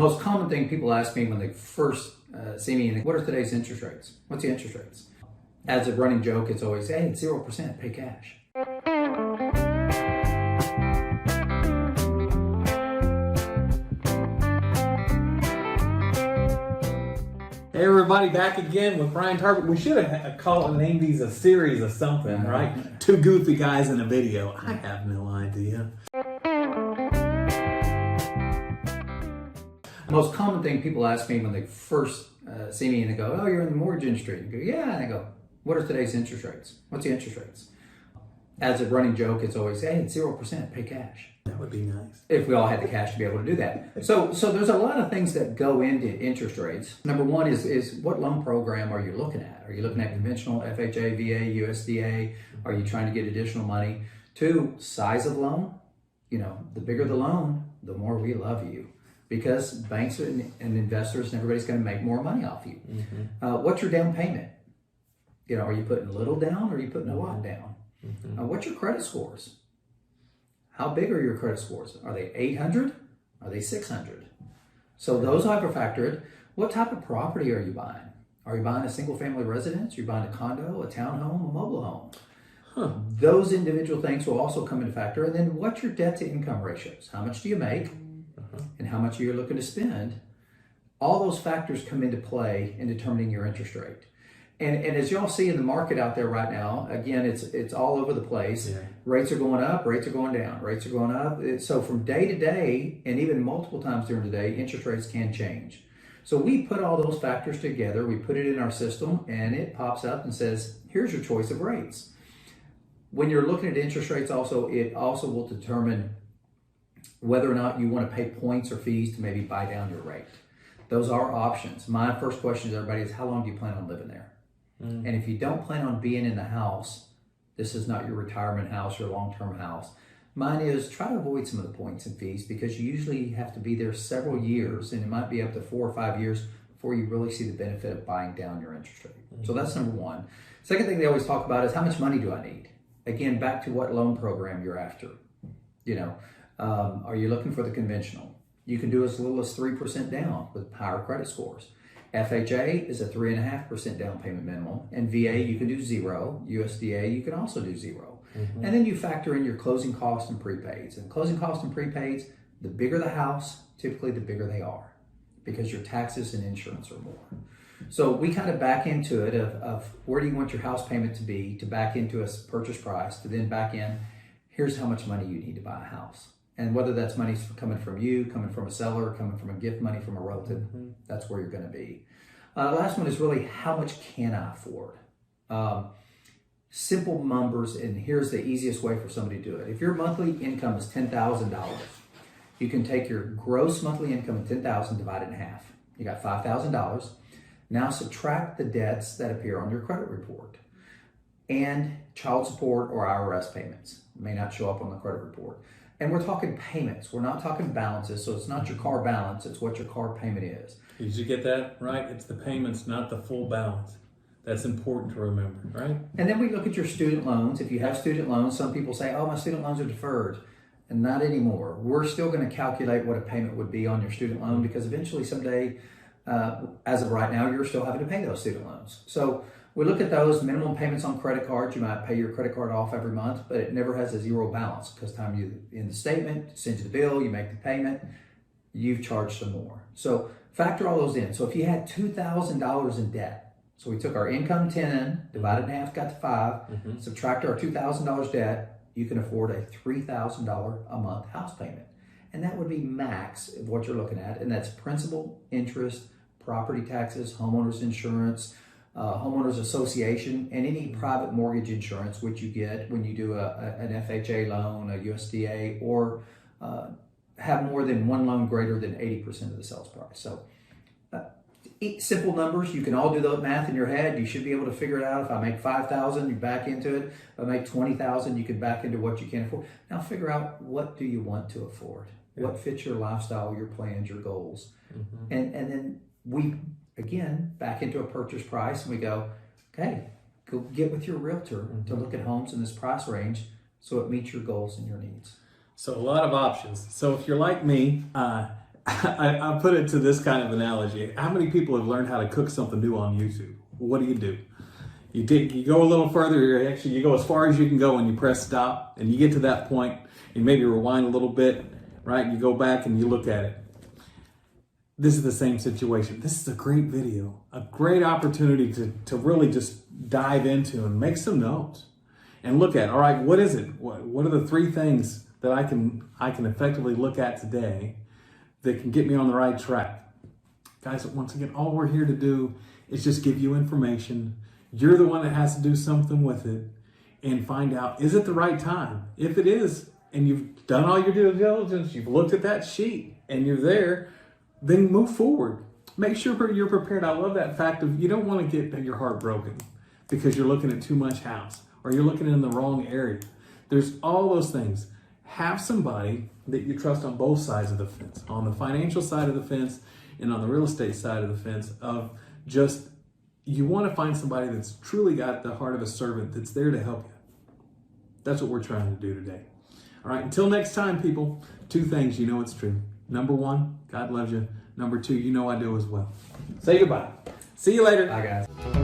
Most common thing people ask me when they first see me, what are today's interest rates? What's the interest rates? As a running joke, it's always, hey, it's 0%, pay cash. Hey everybody, back again with Brian Tarbet. We should have named these a series of something, right? Two goofy guys in a video. I have no idea. Most common thing people ask me when they first see me and they go, oh, you're in the mortgage industry. And I go, yeah. And I go, what are today's interest rates? What's the interest rates? As a running joke, it's always, hey, it's 0%, pay cash. That would be nice. If we all had the cash to be able to do that. So there's a lot of things that go into interest rates. Number one is what loan program are you looking at? Are you looking at conventional, FHA, VA, USDA? Are you trying to get additional money? Two, size of loan. You know, the bigger the loan, the more we love you. Because banks and investors and everybody's going to make more money off you. Mm-hmm. What's your down payment? You know, are you putting a little down or are you putting a lot down? Mm-hmm. What's your credit scores? How big are your credit scores? Are they 800? Are they 600? So those have a factor in. What type of property are you buying? Are you buying a single family residence? Are you buying a condo, a townhome, a mobile home? Huh. Those individual things will also come into factor. And then what's your debt to income ratios? How much do you make? And how much are you looking to spend? All those factors come into play in determining your interest rate. And as y'all see in the market out there right now, again, it's all over the place. Yeah. Rates are going up, rates are going down, rates are going up. So from day to day, and even multiple times during the day, interest rates can change. So we put all those factors together, we put it in our system, and it pops up and says, here's your choice of rates. When you're looking at interest rates also, it also will determine whether or not you want to pay points or fees to maybe buy down your rate. Those are options. My first question to everybody is, how long do you plan on living there? And if you don't plan on being in the house, this is not your retirement house, your long-term house. Mine is try to avoid some of the points and fees because you usually have to be there several years, and it might be up to 4 or 5 years before you really see the benefit of buying down your interest rate. So that's number one. Second thing they always talk about is how much money do I need? Again, back to what loan program you're after. You know, are you looking for the conventional? You can do as little as 3% down with higher credit scores. FHA is a 3.5% down payment minimum, and VA you can do 0. USDA you can also do 0. And then you factor in your closing costs and prepaids. And closing costs and prepaids, the bigger the house, typically the bigger they are, because your taxes and insurance are more. So we kind of back into it of where do you want your house payment to be, to back into a purchase price, to then back in, here's how much money you need to buy a house. And whether that's money coming from you, coming from a seller, coming from a gift money from a relative, that's where you're going to be. Last one is really how much can I afford? Simple numbers, and here's the easiest way for somebody to do it. If your monthly income is $10,000, you can take your gross monthly income of $10,000, divide it in half. You got $5,000. Now subtract the debts that appear on your credit report and child support or IRS payments. May not show up on the credit report. And we're talking payments. We're not talking balances. So it's not your car balance. It's what your car payment is. Did you get that right? It's the payments, not the full balance. That's important to remember, right? And then we look at your student loans. If you have student loans, some people say, oh, my student loans are deferred. And not anymore. We're still going to calculate what a payment would be on your student loan because eventually someday, as of right now, you're still having to pay those student loans. So we look at those minimum payments on credit cards. You might pay your credit card off every month, but it never has a zero balance because time you in the statement, send you the bill, you make the payment, you've charged some more. So factor all those in. So if you had $2,000 in debt, so we took our income 10, divided in half, got to 5, subtract our $2,000 debt, you can afford a $3,000 a month house payment. And that would be max of what you're looking at. And that's principal, interest, property taxes, homeowners insurance, homeowners association, and any private mortgage insurance, which you get when you do an FHA loan, a USDA, or have more than one loan greater than 80% of the sales price. So simple numbers, you can all do the math in your head. You should be able to figure it out. If I make $5,000, you back into it. If I make $20,000, you can back into what you can afford. Now figure out, what do you want to afford? Yeah. What fits your lifestyle, your plans, your goals? And then we, again, back into a purchase price, and we go, okay, go get with your realtor to look at homes in this price range so it meets your goals and your needs. So a lot of options. So if you're like me, I put it to this kind of analogy. How many people have learned how to cook something new on YouTube? What do? You go a little further, you go as far as you can go and you press stop and you get to that point and maybe rewind a little bit, right? You go back and you look at it. This is the same situation. This is a great video, a great opportunity to really just dive into and make some notes and look at, all right, what is it? What are the 3 things that I can effectively look at today that can get me on the right track? Guys, once again, all we're here to do is just give you information. You're the one that has to do something with it and find out, is it the right time? If it is, and you've done all your due diligence, you've looked at that sheet and you're there, then move forward. Make sure you're prepared. I love that fact of you don't want to get your heart broken because you're looking at too much house or you're looking in the wrong area. There's all those things. Have somebody that you trust on both sides of the fence, on the financial side of the fence and on the real estate side of the fence, of just, you want to find somebody that's truly got the heart of a servant that's there to help you. That's what we're trying to do today. All right, until next time, people, 2 things you know it's true. Number 1, God loves you. Number 2, you know I do as well. Say goodbye. See you later. Bye, guys.